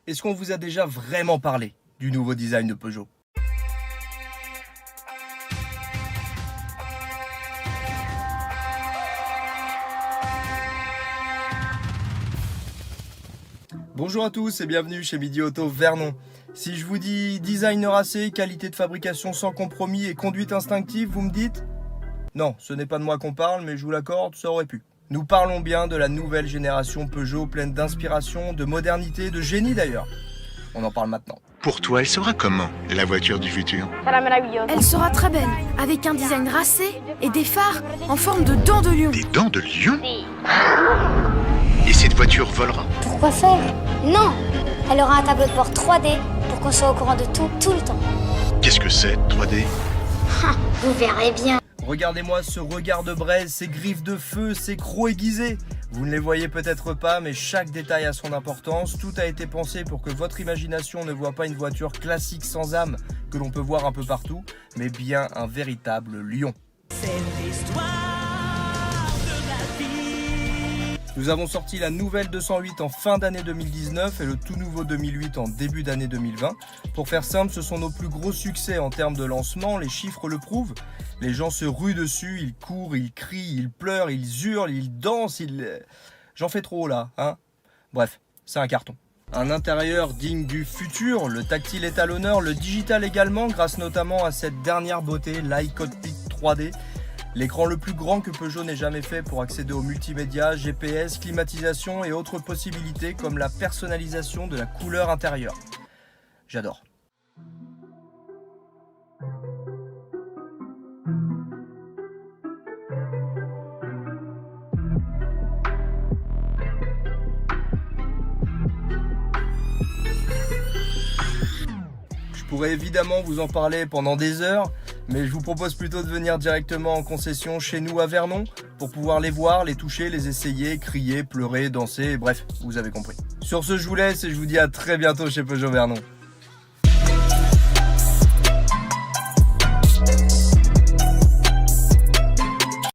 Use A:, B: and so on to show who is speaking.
A: Est-ce qu'on vous a déjà vraiment parlé du nouveau design de Peugeot? Bonjour à tous et bienvenue chez Midi Auto Vernon. Si je vous dis design racé, qualité de fabrication sans compromis et conduite instinctive, vous me dites? Non, ce n'est pas de moi qu'on parle, mais je vous l'accorde, ça aurait pu. Nous parlons bien de la nouvelle génération Peugeot pleine d'inspiration, de modernité, de génie d'ailleurs. On en parle maintenant.
B: Pour toi, elle sera comment, la voiture du futur?
C: Elle sera très belle, avec un design racé et des phares en forme de dents de lion.
B: Des dents de lion? Et cette voiture volera?
D: Pourquoi faire? Non! Elle aura un tableau de bord 3D pour qu'on soit au courant de tout le temps.
B: Qu'est-ce que c'est, 3D?
D: Vous verrez bien.
A: Regardez-moi ce regard de braise, ces griffes de feu, ces crocs aiguisés. Vous ne les voyez peut-être pas, mais chaque détail a son importance. Tout a été pensé pour que votre imagination ne voit pas une voiture classique sans âme que l'on peut voir un peu partout, mais bien un véritable lion.
E: C'est l'histoire de la vie.
A: Nous avons sorti la nouvelle 208 en fin d'année 2019 et le tout nouveau 2008 en début d'année 2020. Pour faire simple, ce sont nos plus gros succès en termes de lancement, les chiffres le prouvent. Les gens se ruent dessus, ils courent, ils crient, ils pleurent, ils hurlent, ils dansent, J'en fais trop là, hein? Bref, c'est un carton. Un intérieur digne du futur, le tactile est à l'honneur, le digital également, grâce notamment à cette dernière beauté, l'iCockpit 3D. L'écran le plus grand que Peugeot n'ait jamais fait pour accéder au multimédia, GPS, climatisation et autres possibilités comme la personnalisation de la couleur intérieure. J'adore. Je pourrais évidemment vous en parler pendant des heures, mais je vous propose plutôt de venir directement en concession chez nous à Vernon pour pouvoir les voir, les toucher, les essayer, crier, pleurer, danser, bref, vous avez compris. Sur ce, je vous laisse et je vous dis à très bientôt chez Peugeot Vernon.